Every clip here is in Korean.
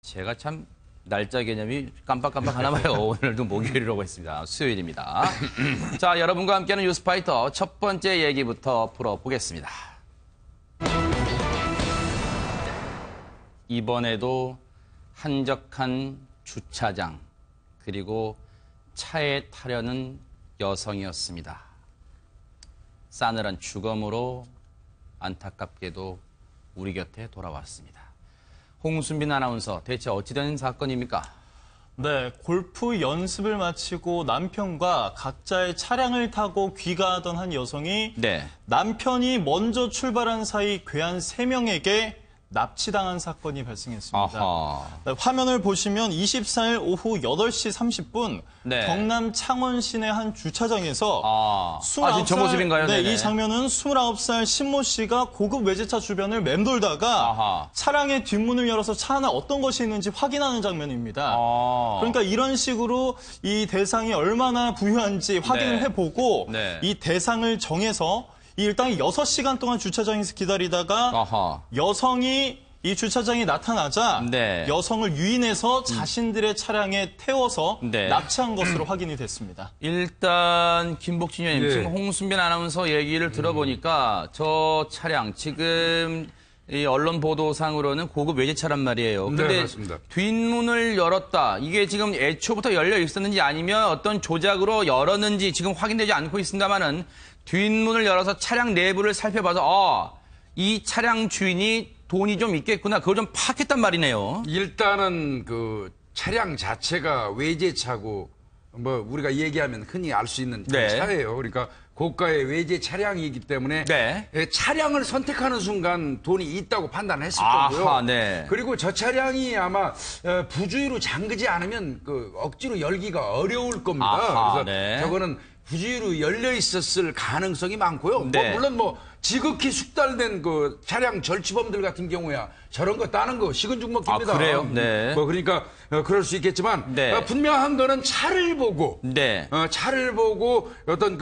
제가 참 날짜 개념이 깜빡깜빡 하나 봐요. 오늘도 목요일이라고 했습니다. 수요일입니다. 자, 여러분과 함께하는 뉴스파이터 첫 번째 얘기부터 풀어보겠습니다. 이번에도 한적한 주차장 그리고 차에 타려는 여성이었습니다. 싸늘한 주검으로 안타깝게도 우리 곁에 돌아왔습니다. 홍순빈 아나운서, 대체 어찌된 사건입니까? 네, 골프 연습을 마치고 남편과 각자의 차량을 타고 귀가하던 한 여성이 네. 남편이 먼저 출발한 사이 괴한 3명에게 납치당한 사건이 발생했습니다. 아하. 네, 화면을 보시면 24일 오후 8시 30분 네. 경남 창원 시내 한 주차장에서 지금 저 모습인가요? 네, 네네. 이 장면은 29살 신모 씨가 고급 외제차 주변을 맴돌다가 아하. 차량의 뒷문을 열어서 차 안에 어떤 것이 있는지 확인하는 장면입니다. 그러니까 이런 식으로 이 대상이 얼마나 부유한지 확인을 네. 해보고 네. 이 대상을 정해서 일단 6시간 동안 주차장에서 기다리다가 아하. 여성이 이 주차장에 나타나자 네. 여성을 유인해서 자신들의 차량에 태워서 네. 납치한 것으로 확인이 됐습니다. 일단 김복진 의원님, 네. 지금 홍순빈 아나운서 얘기를 들어보니까 저 차량 지금 이 언론 보도상으로는 고급 외제차란 말이에요. 네, 근데 맞습니다. 뒷문을 열었다. 이게 지금 애초부터 열려 있었는지 아니면 어떤 조작으로 열었는지 지금 확인되지 않고 있습니다만은 뒷문을 열어서 차량 내부를 살펴봐서 이 차량 주인이 돈이 좀 있겠구나. 그걸 좀 파악했단 말이네요. 일단은 그 차량 자체가 외제차고 뭐 우리가 얘기하면 흔히 알 수 있는 네. 차예요. 그러니까 고가의 외제 차량이기 때문에 네. 차량을 선택하는 순간 돈이 있다고 판단했을 아하, 거고요. 네. 그리고 저 차량이 아마 부주의로 잠그지 않으면 그 억지로 열기가 어려울 겁니다. 아하, 그래서 네. 저거는 부주의로 열려 있었을 가능성이 많고요. 네. 물론 지극히 숙달된 그 차량 절취범들 같은 경우야 저런 거 따는 거 식은 죽 먹깁니다. 그래요? 네. 그러니까 그럴 수 있겠지만 네. 분명한 거는 차를 보고 네. 차를 보고 어떤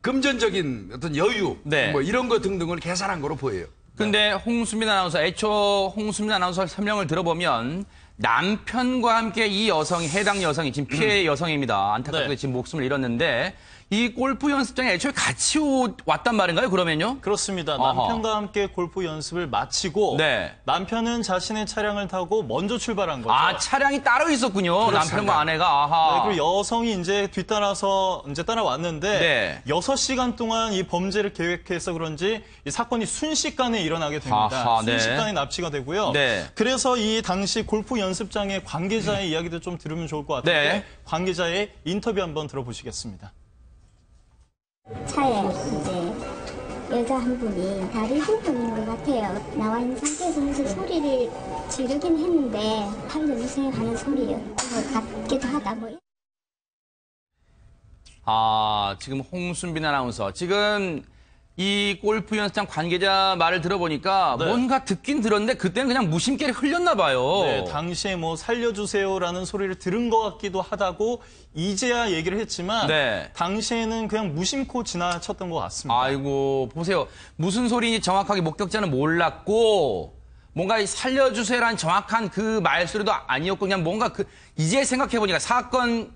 금전적인 어떤 여유 네. 뭐 이런 거 등등을 계산한 거로 보여요. 근데 홍수민 아나운서, 애초 홍수민 아나운서 설명을 들어보면 남편과 함께 이 여성이, 해당 여성이 지금 피해 여성입니다. 안타깝게 네. 지금 목숨을 잃었는데 이 골프 연습장에 애초에 같이 왔단 말인가요, 그러면요? 그렇습니다. 아하. 남편과 함께 골프 연습을 마치고 네. 남편은 자신의 차량을 타고 먼저 출발한 거죠. 차량이 따로 있었군요. 그렇습니다. 남편과 아내가. 아하. 네, 그리고 여성이 이제 뒤따라서 이제 따라왔는데 네. 6시간 동안 이 범죄를 계획해서 그런지 이 사건이 순식간에 일어나게 됩니다. 아하, 네. 순식간에 납치가 되고요. 네. 그래서 이 당시 골프 연습장의 관계자의 이야기도 좀 들으면 좋을 것 같은데 네. 관계자의 인터뷰 한번 들어보시겠습니다. 차에 이제 여자 한 분이 다리 부분인 것 같아요. 나와 있는 상태에서 무슨 소리를 지르긴 했는데 살려주세요 하는 소리예요. 같기도 하다 뭐. 지금 홍순빈 아나운서. 지금 이 골프 연습장 관계자 말을 들어보니까 네. 뭔가 듣긴 들었는데 그때는 그냥 무심결에 흘렸나 봐요. 네, 당시에 뭐 살려주세요라는 소리를 들은 것 같기도 하다고 이제야 얘기를 했지만 네. 당시에는 그냥 무심코 지나쳤던 것 같습니다. 아이고, 보세요. 무슨 소리인지 정확하게 목격자는 몰랐고, 뭔가 이 살려주세요라는 정확한 그 말소리도 아니었고, 그냥 뭔가 이제 생각해보니까, 사건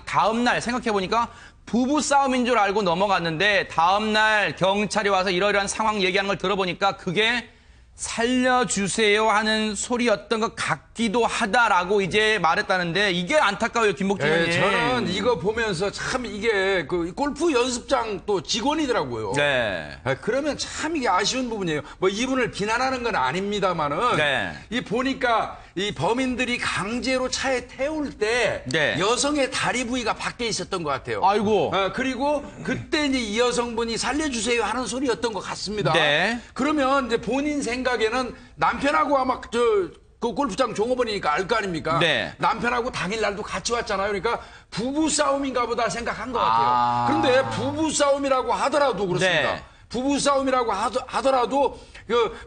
다음날 생각해보니까, 부부 싸움인 줄 알고 넘어갔는데, 다음날 경찰이 와서 이러이러한 상황 얘기하는 걸 들어보니까, 그게 살려주세요 하는 소리였던 것 같기도 하다라고 이제 말했다는데, 이게 안타까워요, 김복진 의원님. 저는 이거 보면서 참 이게 그 골프 연습장 또 직원이더라고요. 네. 그러면 참 이게 아쉬운 부분이에요. 뭐 이분을 비난하는 건 아닙니다만은 네. 이 보니까 이 범인들이 강제로 차에 태울 때 네. 여성의 다리 부위가 밖에 있었던 것 같아요. 아이고. 그리고 그때 이제 이 여성분이 살려주세요 하는 소리였던 것 같습니다. 네. 그러면 이제 본인 생각에는 남편하고 아마 그 골프장 종업원이니까 알 거 아닙니까? 네. 남편하고 당일날도 같이 왔잖아요. 그러니까 부부 싸움인가 보다 생각한 것 같아요. 그런데 부부 싸움이라고 하더라도 그렇습니다. 네. 부부 싸움이라고 하더라도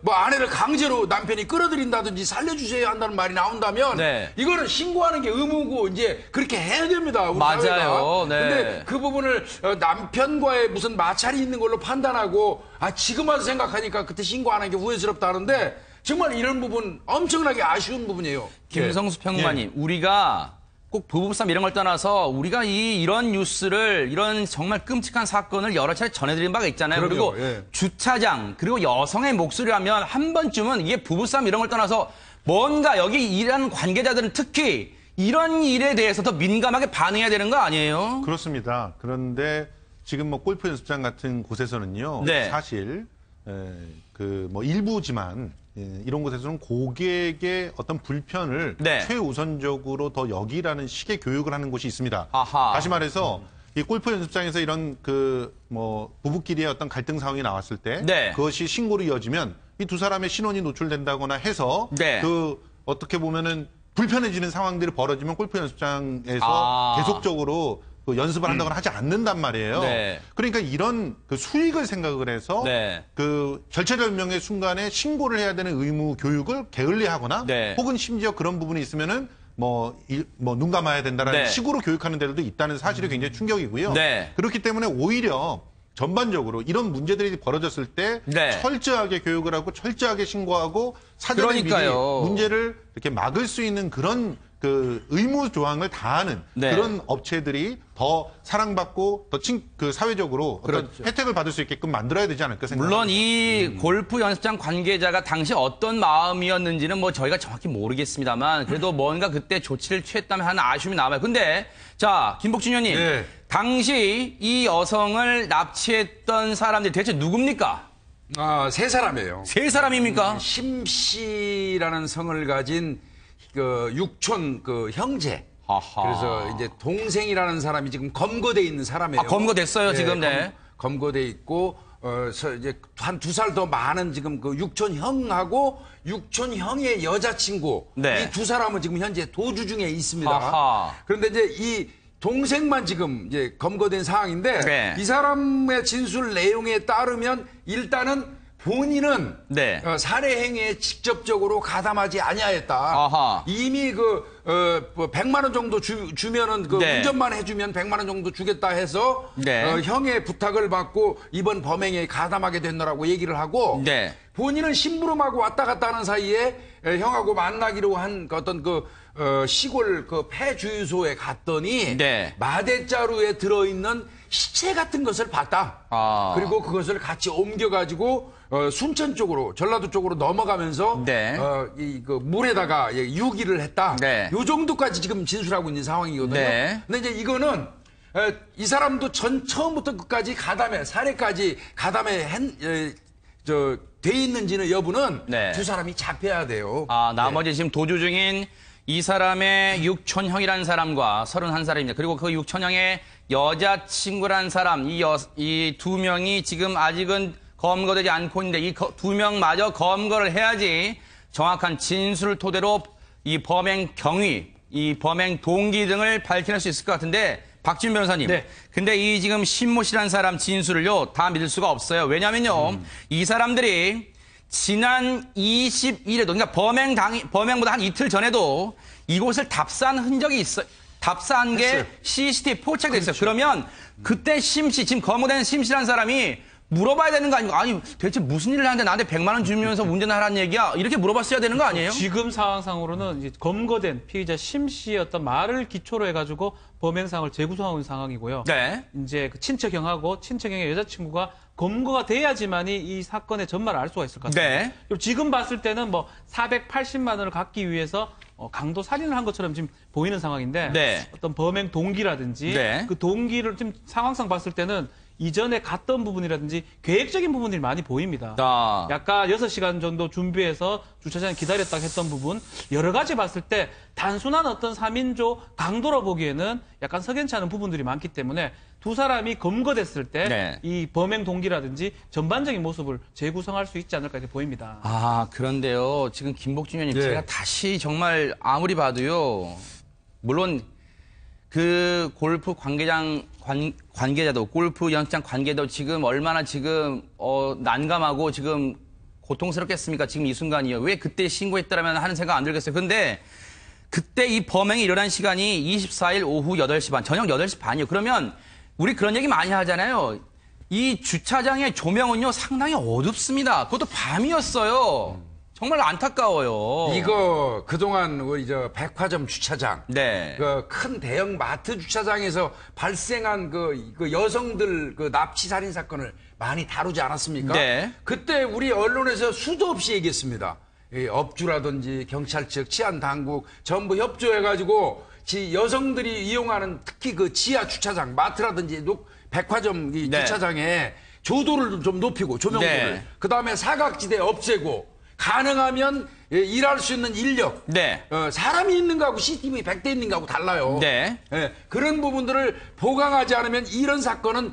뭐 아내를 강제로 남편이 끌어들인다든지 살려주세요 한다는 말이 나온다면 네. 이거는 신고하는 게 의무고 이제 그렇게 해야 됩니다. 우리 맞아요. 사회가. 네. 근데 그 부분을 남편과의 무슨 마찰이 있는 걸로 판단하고 지금 와서 생각하니까 그때 신고 안 한 게 후회스럽다 하는데 정말 이런 부분 엄청나게 아쉬운 부분이에요. 김성수 평론가님, 우리가 꼭 부부싸움 이런 걸 떠나서 우리가 이런 뉴스를 이런 정말 끔찍한 사건을 여러 차례 전해드린 바가 있잖아요. 그럼요, 그리고 예. 주차장 그리고 여성의 목소리라면 한 번쯤은 이게 부부싸움 이런 걸 떠나서 뭔가 여기 일하는 관계자들은 특히 이런 일에 대해서 더 민감하게 반응해야 되는 거 아니에요? 그렇습니다. 그런데 지금 뭐 골프 연습장 같은 곳에서는요, 네. 사실 그 뭐 일부지만 이런 곳에서는 고객의 어떤 불편을 네. 최우선적으로 더 여기라는 식의 교육을 하는 곳이 있습니다. 아하. 다시 말해서 이 골프 연습장에서 이런 그 뭐 부부끼리의 어떤 갈등 상황이 나왔을 때 네. 그것이 신고로 이어지면 이 두 사람의 신원이 노출된다거나 해서 네. 그 어떻게 보면은 불편해지는 상황들이 벌어지면 골프 연습장에서 아. 계속적으로 그 연습을 한다거나 하지 않는단 말이에요. 네. 그러니까 이런 그 수익을 생각을 해서 네. 그 절체절명의 순간에 신고를 해야 되는 의무 교육을 게을리하거나 네. 혹은 심지어 그런 부분이 있으면은 눈 감아야 된다라는 네. 식으로 교육하는 데들도 있다는 사실이 굉장히 충격이고요. 네. 그렇기 때문에 오히려 전반적으로 이런 문제들이 벌어졌을 때 네. 철저하게 교육을 하고 철저하게 신고하고 사전에 미리 그러니까요. 문제를 이렇게 막을 수 있는 그런 그 의무 조항을 다하는 네. 그런 업체들이 더 사랑받고 더 그 사회적으로 어떤 그렇죠. 혜택을 받을 수 있게끔 만들어야 되지 않을까 생각합니다. 물론 이 골프 연습장 관계자가 당시 어떤 마음이었는지는 뭐 저희가 정확히 모르겠습니다만 그래도 뭔가 그때 조치를 취했다면 하는 아쉬움이 남아요. 근데 자 김복준 의원님, 네. 당시 이 여성을 납치했던 사람들이 대체 누굽니까? 세 사람이에요. 세 사람입니까? 심 씨라는 성을 가진 그 육촌 그 형제. 아하. 그래서 이제 동생이라는 사람이 지금 검거돼 있는 사람이에요. 검거됐어요, 지금. 네. 검거돼 있고 이제 한 2살 더 많은 지금 그 육촌 형하고 육촌 형의 여자친구 네. 이 두 사람은 지금 현재 도주 중에 있습니다. 아하. 그런데 이제 이 동생만 지금 이제 검거된 상황인데 네. 이 사람의 진술 내용에 따르면 일단은 본인은 네. 살해 행위에 직접적으로 가담하지 아니하였다. 아하. 이미 뭐 100만 원 정도 주면은 그 네. 운전만 해주면 100만 원 정도 주겠다 해서 네. 형의 부탁을 받고 이번 범행에 가담하게 됐노라고 얘기를 하고 네. 본인은 심부름하고 왔다 갔다 하는 사이에 형하고 만나기로 한 어떤 시골 그 폐주유소에 갔더니 네. 마대자루에 들어있는 시체 같은 것을 봤다. 아. 그리고 그것을 같이 옮겨가지고 순천 쪽으로 전라도 쪽으로 넘어가면서 네. 그 물에다가 유기를 했다. 네. 요 정도까지 지금 진술하고 있는 상황이거든요. 네. 근데 이제 이거는 이 사람도 처음부터 끝까지 살해까지 가담에 돼 있는지는 여부는 네. 두 사람이 잡혀야 돼요. 나머지 지금 도주 중인 이 사람의 육촌형이라는 사람과 31살입니다. 그리고 그 육촌형의 여자친구라는 사람, 이 두 명이 지금 아직은 검거되지 않고 있는데 이 두 명마저 검거를 해야지 정확한 진술을 토대로 이 범행 경위, 이 범행 동기 등을 밝혀낼 수 있을 것 같은데 박지훈 변호사님. 네. 근데 이 지금 신모 씨라는 사람 진술을요, 다 믿을 수가 없어요. 왜냐면요, 이 사람들이 지난 21일에도, 그러니까 범행보다 한 이틀 전에도 이곳을 답사한 흔적이 있어요. 답사한 게 했어요. CCTV 포착돼 있어요. 그러면 그때 심씨, 지금 검거된 심씨라는 사람이 물어봐야 되는 거 아닙니까? 아니, 대체 무슨 일을 하는데 나한테 100만 원 주면서 운전하라는 얘기야? 이렇게 물어봤어야 되는 거 아니에요? 지금 상황상으로는 이제 검거된 피의자 심 씨의 어떤 말을 기초로 해가지고 범행상을 재구성하고 있는 상황이고요. 네. 이제 그 친척형하고 친척형의 여자친구가 검거가 돼야지만이 이 사건의 전말을 알 수가 있을 것 같습니다. 네. 그리고 지금 봤을 때는 뭐 480만 원을 갚기 위해서 강도 살인을 한 것처럼 지금 보이는 상황인데 네. 어떤 범행 동기라든지 네. 그 동기를 지금 상황상 봤을 때는 이전에 갔던 부분이라든지 계획적인 부분들이 많이 보입니다. 약간 6시간 정도 준비해서 주차장에 기다렸다가 했던 부분 여러 가지 봤을 때 단순한 어떤 3인조 강도로 보기에는 약간 석연치 않은 부분들이 많기 때문에 두 사람이 검거됐을 때 이 범행 동기라든지 전반적인 모습을 재구성할 수 있지 않을까 이렇게 보입니다. 그런데요. 지금 김복준 의원님, 네. 제가 다시 정말 아무리 봐도요. 물론 그 골프 관계자도 골프 연습장 관계도 지금 얼마나 지금 난감하고 지금 고통스럽겠습니까? 지금 이 순간이요. 왜 그때 신고했더라면 하는 생각 안 들겠어요. 근데 그때 이 범행이 일어난 시간이 24일 오후 8시 반, 저녁 8시 반이요. 그러면 우리 그런 얘기 많이 하잖아요. 이 주차장의 조명은요 상당히 어둡습니다. 그것도 밤이었어요. 정말 안타까워요. 이거 그동안 우리 저 백화점 주차장, 네. 그 큰 대형 마트 주차장에서 발생한 그 여성들 그 납치 살인 사건을 많이 다루지 않았습니까? 네. 그때 우리 언론에서 수도 없이 얘기했습니다. 이 업주라든지 경찰 측, 치안 당국 전부 협조해가지고 여성들이 이용하는 특히 그 지하 주차장, 마트라든지 백화점 이 네. 주차장에 조도를 좀 높이고 조명도를 네. 그다음에 사각지대 없애고 가능하면 일할 수 있는 인력 네. 사람이 있는 거하고 CCTV 100대 있는 거하고 달라요. 네. 그런 부분들을 보강하지 않으면 이런 사건은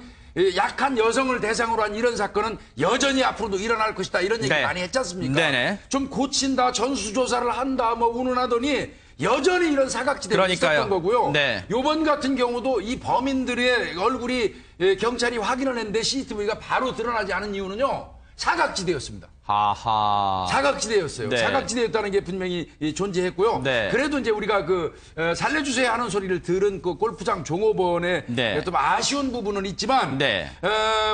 약한 여성을 대상으로 한 이런 사건은 여전히 앞으로도 일어날 것이다. 이런 얘기 네. 많이 했지 않습니까? 네네. 좀 고친다, 전수조사를 한다, 뭐 운운하더니 여전히 이런 사각지대가 있었던 거고요. 네. 요번 같은 경우도 이 범인들의 얼굴이 경찰이 확인을 했는데 CCTV가 바로 드러나지 않은 이유는요. 사각지대였습니다. 하하. 사각지대였어요. 네. 사각지대였다는 게 분명히 존재했고요. 네. 그래도 이제 우리가 살려주세요 하는 소리를 들은 그 골프장 종업원의 네. 좀 아쉬운 부분은 있지만 네.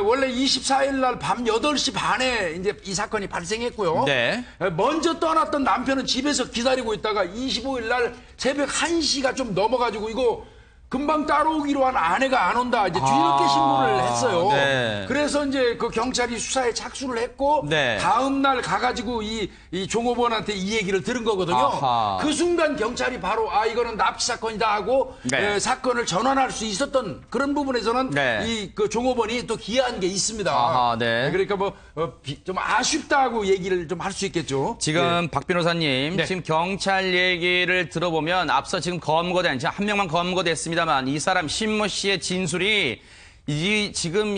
원래 24일 날 밤 8시 반에 이제 이 사건이 발생했고요. 네. 먼저 떠났던 남편은 집에서 기다리고 있다가 25일 날 새벽 1시가 좀 넘어가지고 이거 금방 따라오기로 한 아내가 안 온다. 이제 뒤늦게 신고를 했어요. 네. 그래서 이제 그 경찰이 수사에 착수를 했고 네. 다음 날 가가지고 이 종업원한테 이 얘기를 들은 거거든요. 아하. 그 순간 경찰이 바로 이거는 납치 사건이다 하고 네. 사건을 전환할 수 있었던 그런 부분에서는 네. 이 그 종업원이 또 기여한 게 있습니다. 아하, 네. 그러니까 뭐 좀 아쉽다고 얘기를 좀 할 수 있겠죠. 지금 박 변호사님, 네. 지금 경찰 얘기를 들어보면 앞서 지금 검거된, 한 명만 검거됐습니다만 이 사람 신모 씨의 진술이 지금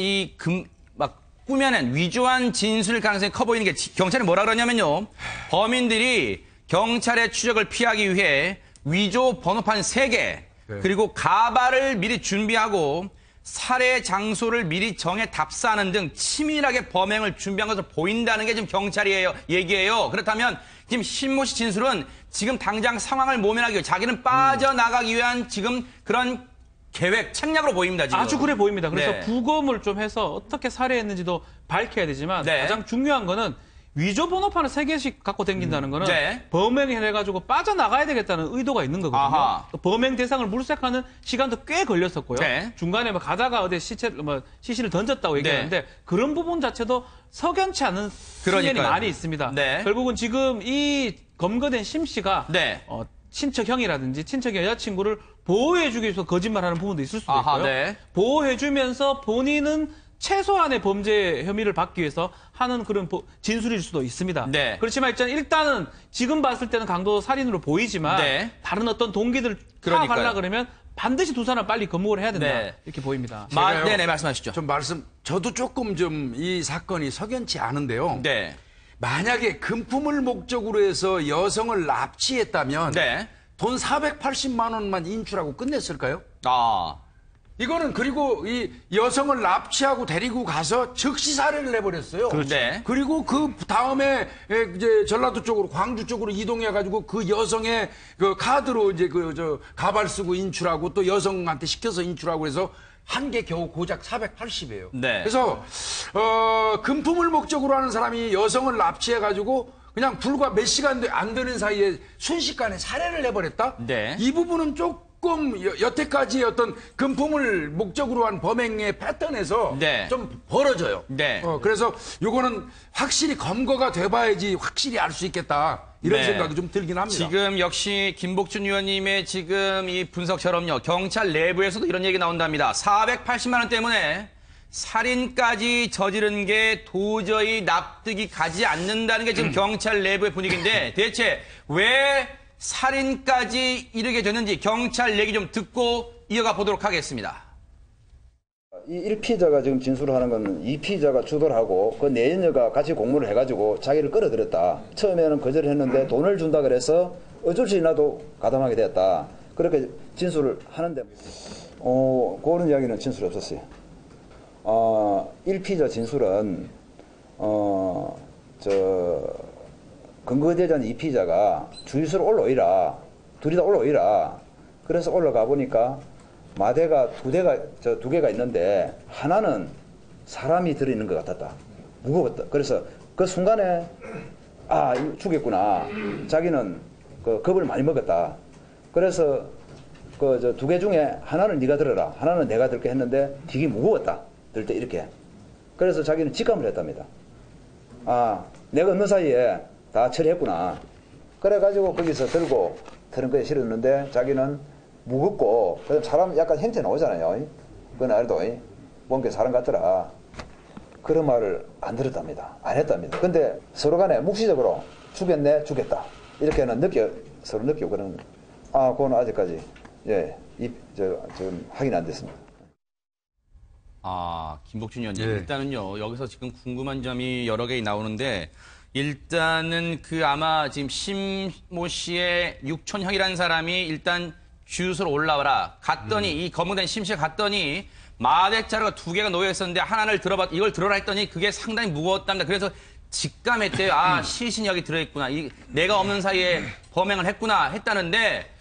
막 꾸며낸 위조한 진술 가능성이 커 보이는 게 경찰이 뭐라 그러냐면요. 범인들이 경찰의 추적을 피하기 위해 위조 번호판 3개, 그리고 가발을 미리 준비하고 살해 장소를 미리 정해 답사하는 등 치밀하게 범행을 준비한 것으로 보인다는 게 지금 경찰이 얘기예요. 그렇다면 지금 신모 씨 진술은 지금 당장 상황을 모면하기 위해 자기는 빠져나가기 위한 지금 그런 계획, 책략으로 보입니다. 지금. 아주 그래 보입니다. 그래서 네. 부검을 좀 해서 어떻게 살해했는지도 밝혀야 되지만 네. 가장 중요한 거는 위조 번호판을 3개씩 갖고 다닌다는 거는 네. 범행을 해가지고 빠져나가야 되겠다는 의도가 있는 거거든요. 아하. 또 범행 대상을 물색하는 시간도 꽤 걸렸었고요. 네. 중간에 뭐 가다가 어디 시신을 던졌다고 얘기하는데 네. 그런 부분 자체도 석연치 않은 그러니까요. 측면이 많이 있습니다. 네. 결국은 지금 이 검거된 심 씨가 네. 친척 형이라든지 친척 여자친구를 보호해주기 위해서 거짓말하는 부분도 있을 수도 아하, 있고요. 네. 보호해주면서 본인은 최소한의 범죄 혐의를 받기 위해서 하는 그런 진술일 수도 있습니다. 네. 그렇지만 일단은 지금 봤을 때는 강도 살인으로 보이지만 네. 다른 어떤 동기들 그러니까요. 파악하려고 그러면 반드시 두 사람 빨리 검거를 해야 된다. 네. 이렇게 보입니다. 네네, 말씀하시죠. 저도 조금 좀 이 사건이 석연치 않은데요. 네. 만약에 금품을 목적으로 해서 여성을 납치했다면 네. 돈 480만 원만 인출하고 끝냈을까요? 이거는 그리고 이 여성을 납치하고 데리고 가서 즉시 살해를 해버렸어요. 네. 그리고 그 다음에 이제 전라도 쪽으로 광주 쪽으로 이동해가지고 그 여성의 그 카드로 이제 가발 쓰고 인출하고 또 여성한테 시켜서 인출하고 해서 한 개 겨우 고작 480이에요. 네. 그래서 금품을 목적으로 하는 사람이 여성을 납치해가지고 그냥 불과 몇 시간 안 되는 사이에 순식간에 살해를 해버렸다. 네. 이 부분은 조금 여태까지의 어떤 금품을 목적으로 한 범행의 패턴에서 네. 좀 벌어져요. 네. 그래서 요거는 확실히 검거가 돼봐야지 확실히 알 수 있겠다. 이런 네. 생각이 좀 들긴 합니다. 지금 역시 김복준 의원님의 지금 이 분석처럼요. 경찰 내부에서도 이런 얘기 나온답니다. 480만 원 때문에 살인까지 저지른 게 도저히 납득이 가지 않는다는 게 지금 경찰 내부의 분위기인데 대체 왜 살인까지 이르게 됐는지 경찰 얘기 좀 듣고 이어가 보도록 하겠습니다. 이 1피자가 지금 진술을 하는 건 2피자가 주도를 하고 그 내연녀가 같이 공모를 해가지고 자기를 끌어들였다. 처음에는 거절했는데 돈을 준다 그래서 어쩔 수 있나도 가담하게 되었다. 그렇게 진술을 하는데 그런 이야기는 진술이 없었어요. 1피자 진술은 근거되지 않은 2피자가 주유소로 올라오이라 둘이 다 올라오이라 그래서 올라가 보니까 마대가 두 개가 있는데 하나는 사람이 들어있는 것 같았다. 무거웠다. 그래서 그 순간에 아, 이거 죽겠구나. 자기는 그 겁을 많이 먹었다. 그래서 그 저 두 개 중에 하나는 네가 들어라. 하나는 내가 들게 했는데 되게 무거웠다. 들 때 이렇게. 그래서 자기는 직감을 했답니다. 아, 내가 없는 사이에 다 처리했구나. 그래가지고 거기서 들고 트렁크에 실었는데 자기는 무겁고, 그다음 사람 약간 형태 나오잖아요. 그건 알도 뭔가 사람 같더라. 그런 말을 안 들었답니다. 안 했답니다. 근데 서로 간에 묵시적으로 죽였네, 죽였다. 이렇게는 서로 느끼고 그러는, 아, 그건 아직까지, 예, 좀 확인 안 됐습니다. 아, 김복준 위원님. 예. 일단은요, 여기서 지금 궁금한 점이 여러 개 나오는데, 일단은 아마 지금 심모 씨의 육촌형이라는 사람이 일단 주유소로 올라와라. 갔더니, 이 검은된 심 씨가 갔더니, 마대자루가 2개가 놓여 있었는데, 하나를 이걸 들어라 했더니, 그게 상당히 무거웠답니다. 그래서 직감했대요. 아, 시신이 여기 들어있구나. 내가 없는 사이에 범행을 했구나. 했다는데,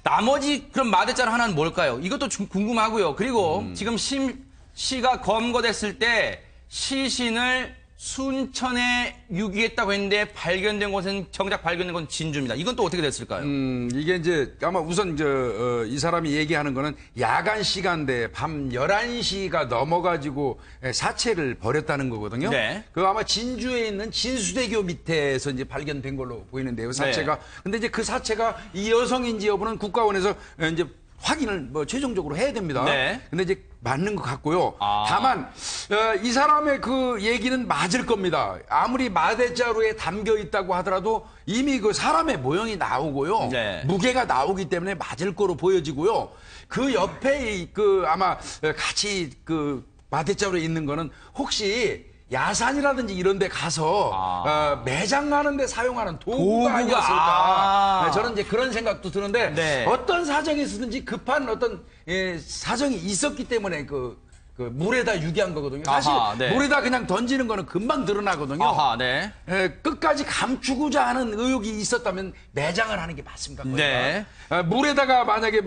나머지 그럼 마대자루 하나는 뭘까요? 이것도 좀 궁금하고요. 그리고 지금 심 씨가 검거됐을 때 시신을 순천에 유기했다고 했는데 발견된 곳은 정작 발견된 건 진주입니다. 이건 또 어떻게 됐을까요? 이게 이제 아마 우선 이 사람이 얘기하는 거는 야간 시간대 밤 11시가 넘어가지고 사체를 버렸다는 거거든요. 네. 그 아마 진주에 있는 진수대교 밑에서 이제 발견된 걸로 보이는데요. 사체가. 네. 근데 이제 그 사체가 이 여성인지 여부는 국가원에서 이제 확인을 최종적으로 해야 됩니다. 네. 근데 이제 맞는 것 같고요. 아. 다만 이 사람의 그 얘기는 맞을 겁니다. 아무리 마대자루에 담겨 있다고 하더라도 이미 그 사람의 모형이 나오고요. 네. 무게가 나오기 때문에 맞을 거로 보여지고요. 그 옆에 아마 같이 마대자루에 있는 거는 혹시 야산이라든지 이런 데 가서 매장하는 데 사용하는 도구가 아니었을까. 네, 저는 이제 그런 생각도 드는데 네. 어떤 사정이 있었든지 급한 어떤 사정이 있었기 때문에 그 물에다 유기한 거거든요. 사실 아하, 네. 물에다 그냥 던지는 거는 금방 드러나거든요. 아하, 네. 끝까지 감추고자 하는 의욕이 있었다면 매장을 하는 게 맞습니다. 거기가. 네. 물에다가 만약에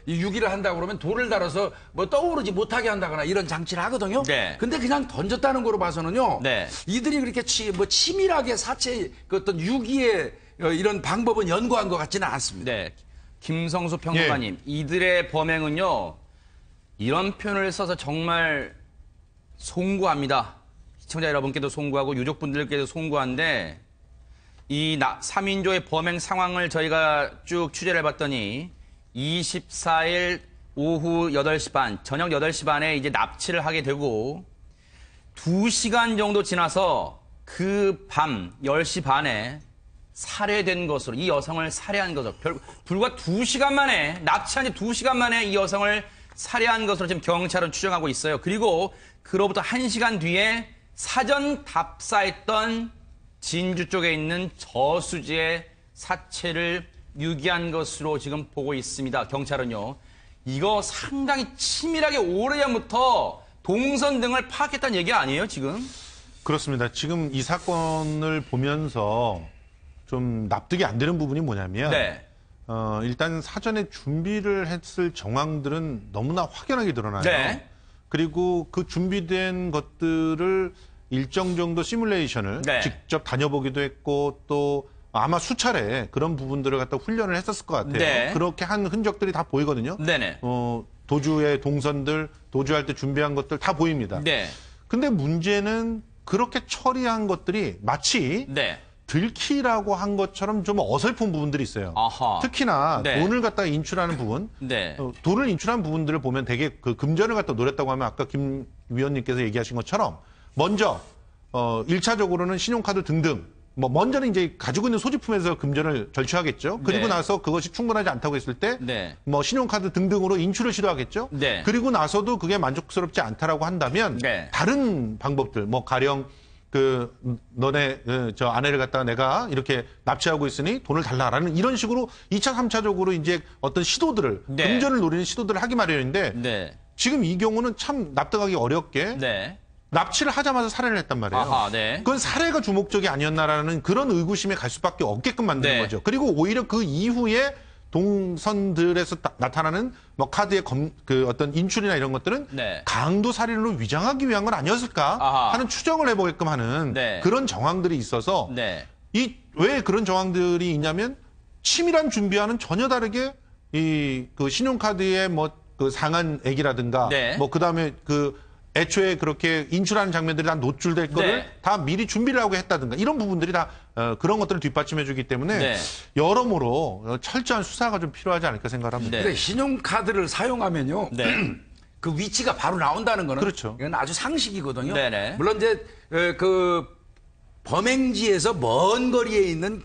유기를 한다고 그러면 돌을 달아서 떠오르지 못하게 한다거나 이런 장치를 하거든요. 네. 근데 그냥 던졌다는 거로 봐서는요. 네. 이들이 그렇게 치밀하게 사체 어떤 유기의 이런 방법은 연구한 것 같지는 않습니다. 네. 김성수 평론가님, 이들의 범행은요, 이런 표현을 써서 정말 송구합니다. 시청자 여러분께도 송구하고 유족분들께도 송구한데, 이 3인조의 범행 상황을 저희가 쭉 취재를 해봤더니 24일 오후 8시 반, 저녁 8시 반에 이제 납치를 하게 되고 2시간 정도 지나서 그 밤 10시 반에 살해된 것으로, 이 여성을 살해한 것으로, 불과 2시간 만에, 납치한 지 2시간 만에 이 여성을 살해한 것으로 지금 경찰은 추정하고 있어요. 그리고 그로부터 1시간 뒤에 사전 답사했던 진주 쪽에 있는 저수지에 사체를 유기한 것으로 지금 보고 있습니다. 경찰은요. 이거 상당히 치밀하게 오래전부터 동선 등을 파악했다는 얘기 아니에요, 지금? 그렇습니다. 지금 이 사건을 보면서 좀 납득이 안 되는 부분이 뭐냐면 네. 일단 사전에 준비를 했을 정황들은 너무나 확연하게 드러나요. 네. 그리고 그 준비된 것들을 일정 정도 시뮬레이션을 네. 직접 다녀보기도 했고 또 아마 수차례 그런 부분들을 갖다 훈련을 했었을 것 같아요. 네. 그렇게 한 흔적들이 다 보이거든요. 네네. 도주의 동선들, 도주할 때 준비한 것들 다 보입니다. 네. 근데 문제는 그렇게 처리한 것들이 마치 네. 들키라고 한 것처럼 좀 어설픈 부분들이 있어요. 아하. 특히나 네. 돈을 갖다가 인출하는 부분, 네. 돈을 인출한 부분들을 보면 되게 그 금전을 갖다 노렸다고 하면 아까 김 위원님께서 얘기하신 것처럼 먼저 1차적으로는 신용카드 등등 먼저는 이제 가지고 있는 소지품에서 금전을 절취하겠죠. 그리고 네. 나서 그것이 충분하지 않다고 했을 때 네. 신용카드 등등으로 인출을 시도하겠죠. 네. 그리고 나서도 그게 만족스럽지 않다라고 한다면 네. 다른 방법들 가령 너네 저 아내를 갖다가 내가 이렇게 납치하고 있으니 돈을 달라라는 이런 식으로 2차, 3차적으로 이제 어떤 시도들을 네. 금전을 노리는 시도들을 하기 마련인데 네. 지금 이 경우는 참 납득하기 어렵게 네. 납치를 하자마자 살해를 했단 말이에요. 아하, 네. 그건 살해가 주목적이 아니었나라는 그런 의구심에 갈 수밖에 없게끔 만드는 네. 거죠. 그리고 오히려 그 이후에 동선들에서 나타나는 뭐 카드의 그 어떤 인출이나 이런 것들은 네. 강도 살인으로 위장하기 위한 건 아니었을까 아하. 하는 추정을 해보게끔 하는 네. 그런 정황들이 있어서 네. 왜 그런 정황들이 있냐면 치밀한 준비와는 전혀 다르게 그 신용카드의 뭐 그 상한액이라든가 네. 뭐 그다음에 그 애초에 그렇게 인출하는 장면들이 다 노출될 거를 네. 다 미리 준비를 하고 했다든가 이런 부분들이 다 그런 것들을 뒷받침해 주기 때문에 네. 여러모로 철저한 수사가 좀 필요하지 않을까 생각합니다. 네. 근데 신용카드를 사용하면요. 네. 그 위치가 바로 나온다는 거는 그렇죠. 이건 아주 상식이거든요. 네네. 물론 이제 그 범행지에서 먼 거리에 있는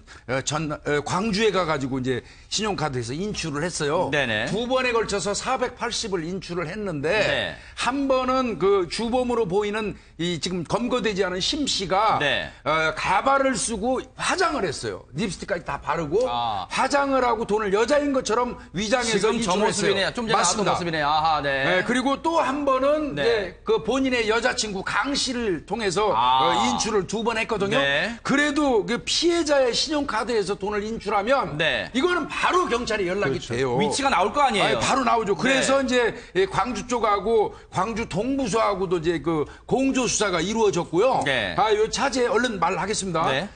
광주에 가가지고 이제 신용카드에서 인출을 했어요. 네네. 2번에 걸쳐서 480을 인출을 했는데 네. 한 번은 그 주범으로 보이는 이 지금 검거되지 않은 심 씨가 네. 가발을 쓰고 화장을 했어요. 립스틱까지 다 바르고 아. 화장을 하고 돈을 여자인 것처럼 위장해서 지금 저 인출을 모습이네요. 했어요. 좀 전에 나왔던 모습이네요. 아하, 네. 네, 그리고 또 한 번은 네. 이제 그 본인의 여자친구 강 씨를 통해서 인출을 2번 했거든요. 네. 그래도 그 피해자의 신용카드에서 돈을 인출하면 네. 이거는 바로 경찰에 연락이 돼요. 위치가 나올 거 아니에요. 아니, 바로 나오죠. 그래서 이제 광주 쪽하고 광주 동부서하고도 이제 그 공조 수사가 이루어졌고요. 네. 요 차제 얼른 말하겠습니다. 네.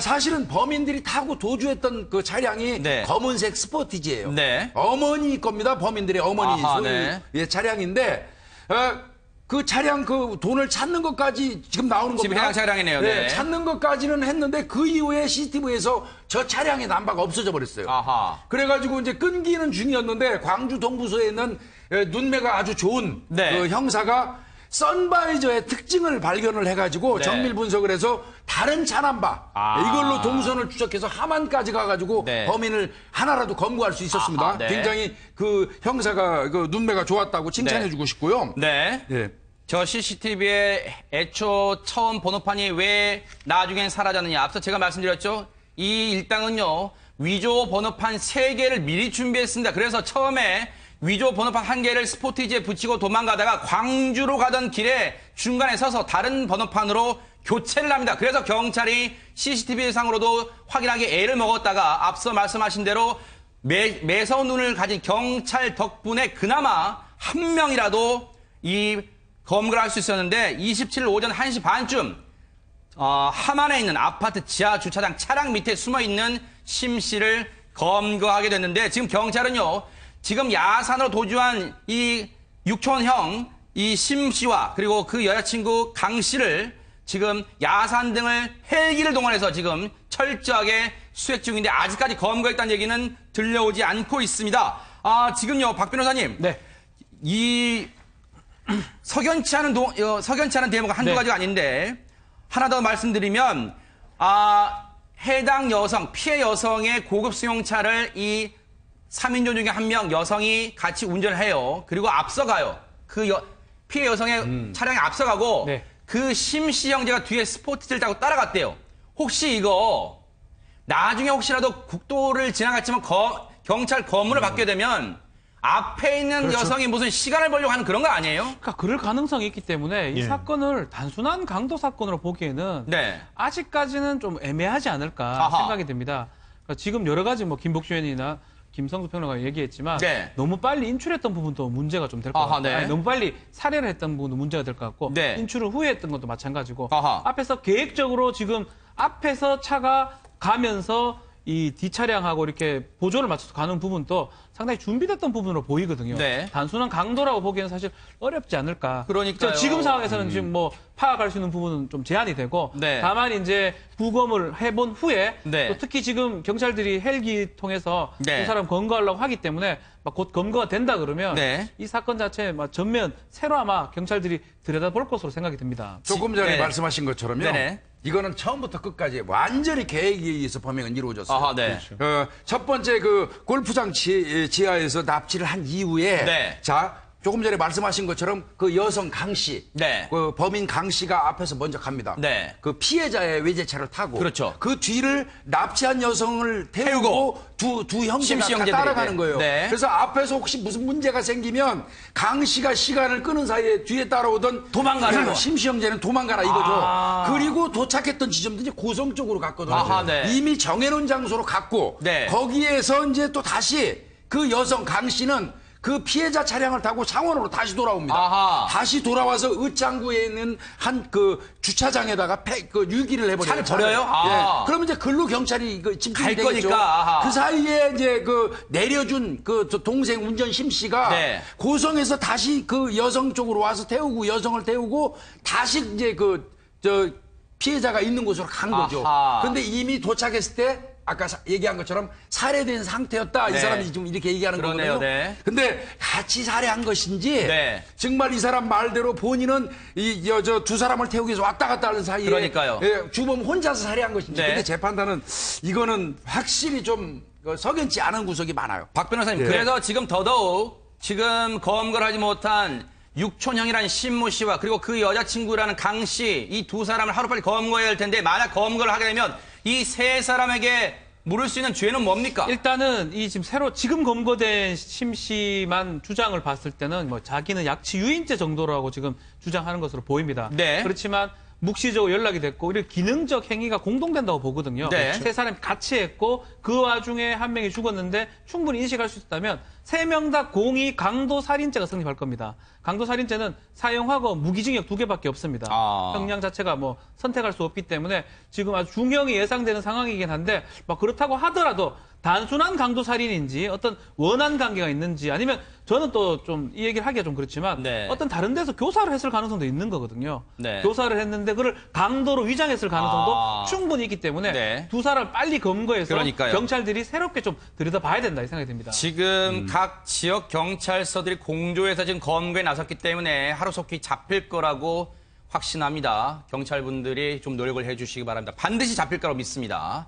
사실은 범인들이 타고 도주했던 그 차량이 네. 검은색 스포티지예요. 네. 어머니 겁니다. 범인들의 어머니 아하, 소유의 네. 차량인데 그 차량 그 돈을 찾는 것까지 지금 나오는 지금 겁니다. 해당 차량이네요. 네. 찾는 것까지는 했는데 그 이후에 CCTV에서 저 차량의 남바가 없어져 버렸어요. 아하. 그래가지고 이제 끊기는 중이었는데 광주 동부서에 있는 눈매가 아주 좋은 네. 그 형사가 선바이저의 특징을 발견을 해가지고 네. 정밀 분석을 해서 다른 차 남바 이걸로 동선을 추적해서 함안까지 가가지고 네. 범인을 하나라도 검거할 수 있었습니다. 아하, 네. 굉장히 그 형사가 그 눈매가 좋았다고 칭찬해주고 싶고요. 네. 예. 저 CCTV의 애초 처음 번호판이 왜 나중엔 사라졌느냐. 앞서 제가 말씀드렸죠. 이 일당은요. 위조 번호판 3개를 미리 준비했습니다. 그래서 처음에 위조 번호판 1개를 스포티지에 붙이고 도망가다가 광주로 가던 길에 중간에 서서 다른 번호판으로 교체를 합니다. 그래서 경찰이 CCTV상으로도 확인하기 애를 먹었다가 앞서 말씀하신 대로 매서운 눈을 가진 경찰 덕분에 그나마 한 명이라도 이 검거를 할 수 있었는데 27일 오전 1시 반쯤 함안에 있는 아파트 지하 주차장 차량 밑에 숨어있는 심 씨를 검거하게 됐는데 지금 경찰은요. 지금 야산으로 도주한 이 육촌형 이 심 씨와 그리고 그 여자친구 강 씨를 지금 야산 등을 헬기를 동원해서 지금 철저하게 수색 중인데 아직까지 검거했다는 얘기는 들려오지 않고 있습니다. 지금요 박 변호사님, 네. 이 석연치 않은 대목가 한두 네. 가지가 아닌데 하나 더 말씀드리면 해당 여성 피해 여성의 고급 승용차를 이 3인조 중에 한 명 여성이 같이 운전을 해요. 그리고 앞서가요. 피해 여성의 차량에 앞서가고 네. 그 심씨 형제가 뒤에 스포티지를 타고 따라갔대요. 혹시 이거 나중에 혹시라도 국도를 지나갔지만 경찰 검문을 받게 되면 앞에 있는 그렇죠. 여성이 무슨 시간을 벌려고 하는 그런 거 아니에요? 그러니까 그럴 가능성이 있기 때문에 이 예. 사건을 단순한 강도 사건으로 보기에는 네. 아직까지는 좀 애매하지 않을까 아하. 생각이 듭니다. 그러니까 지금 여러 가지 뭐 김복주 의원이나 김성수 평론가가 얘기했지만 네. 너무 빨리 인출했던 부분도 문제가 좀 될 것 아하, 같고 네. 너무 빨리 살해를 했던 부분도 문제가 될 것 같고 네. 인출을 후에 했던 것도 마찬가지고 아하. 앞에서 계획적으로 지금 앞에서 차가 가면서 이 뒷차량하고 이렇게 보조를 맞춰서 가는 부분도 상당히 준비됐던 부분으로 보이거든요. 네. 단순한 강도라고 보기에는 사실 어렵지 않을까. 그러니까요. 지금 상황에서는 지금 뭐 파악할 수 있는 부분은 좀 제한이 되고 네. 다만 이제 부검을 해본 후에 네. 또 특히 지금 경찰들이 헬기 통해서 네. 그 사람 검거하려고 하기 때문에 막 곧 검거가 된다 그러면 네. 이 사건 자체 막 전면 새로 아마 경찰들이 들여다볼 것으로 생각이 듭니다. 조금 전에 네. 말씀하신 것처럼요. 네네. 이거는 처음부터 끝까지 완전히 계획에 의해서 범행은 이루어졌어요. 아하, 네. 첫 번째 그 골프장 지하에서 납치를 한 이후에 네. 자 조금 전에 말씀하신 것처럼 그 여성 강 씨, 네. 그 범인 강 씨가 앞에서 먼저 갑니다. 네. 그 피해자의 외제차를 타고 그렇죠. 그 뒤를 납치한 여성을 태우고 두 형제가 심씨 형제들이, 따라가는 네. 거예요. 네. 그래서 앞에서 혹시 무슨 문제가 생기면 강 씨가 시간을 끄는 사이에 뒤에 따라오던 도망가는 거. 심씨 형제는 도망가라 이거죠. 아. 그리고 도착했던 지점도 이제 고성 쪽으로 갔거든요. 아하, 네. 이미 정해놓은 장소로 갔고 네. 거기에서 이제 또 다시 그 여성 강 씨는 그 피해자 차량을 타고 창원으로 다시 돌아옵니다. 아하. 다시 돌아와서 의창구에 있는 한 그 주차장에다가 유기를 해버려요. 차를 버려요? 아. 예. 그러면 이제 글로 경찰이 집중이 갈 되겠죠. 거니까. 아하. 그 사이에 이제 그 내려준 그 동생 운전 심 씨가 네. 고성에서 다시 그 여성 쪽으로 와서 태우고 여성을 태우고 다시 이제 피해자가 있는 곳으로 간 거죠. 아하. 근데 이미 도착했을 때 아까 얘기한 것처럼 살해된 상태였다. 네. 이 사람이 지금 이렇게 얘기하는 그러네요. 거거든요. 네. 근데 같이 살해한 것인지 네. 정말 이 사람 말대로 본인은 저 두 사람을 태우기 위해서 왔다 갔다 하는 사이에 그러니까요. 주범 혼자서 살해한 것인지. 네. 근데 재판단은 이거는 확실히 좀 석연치 않은 구석이 많아요. 박 변호사님, 예. 그래서 지금 더더욱 지금 검거를 하지 못한 육촌형이라는 신모 씨와 그리고 그 여자친구라는 강 씨, 이 두 사람을 하루빨리 검거해야 할 텐데 만약 검거를 하게 되면 이 세 사람에게 물을 수 있는 죄는 뭡니까? 일단은 이 지금 검거된 심 씨만 주장을 봤을 때는 뭐 자기는 약취 유인죄 정도라고 지금 주장하는 것으로 보입니다. 네. 그렇지만 묵시적으로 연락이 됐고 이런 기능적 행위가 공동된다고 보거든요. 네. 세 사람이 같이 했고 그 와중에 한 명이 죽었는데 충분히 인식할 수 있다면 세 명 다 공이 강도살인죄가 성립할 겁니다. 강도살인죄는 사형하고 무기징역 2개밖에 없습니다. 아. 형량 자체가 뭐 선택할 수 없기 때문에 지금 아주 중형이 예상되는 상황이긴 한데 막 그렇다고 하더라도 단순한 강도살인인지 어떤 원한 관계가 있는지 아니면 저는 또 좀 이 얘기를 하기가 좀 그렇지만 네. 어떤 다른 데서 교사를 했을 가능성도 있는 거거든요. 네. 교사를 했는데 그걸 강도로 위장했을 가능성도 아. 충분히 있기 때문에 네. 두 사람 빨리 검거해서 그러니까요. 경찰들이 새롭게 좀 들여다봐야 된다 이 생각이 듭니다. 지금 각 지역 경찰서들이 공조해서 지금 검거에 나섰기 때문에 하루속히 잡힐 거라고 확신합니다. 경찰분들이 좀 노력을 해주시기 바랍니다. 반드시 잡힐 거라고 믿습니다.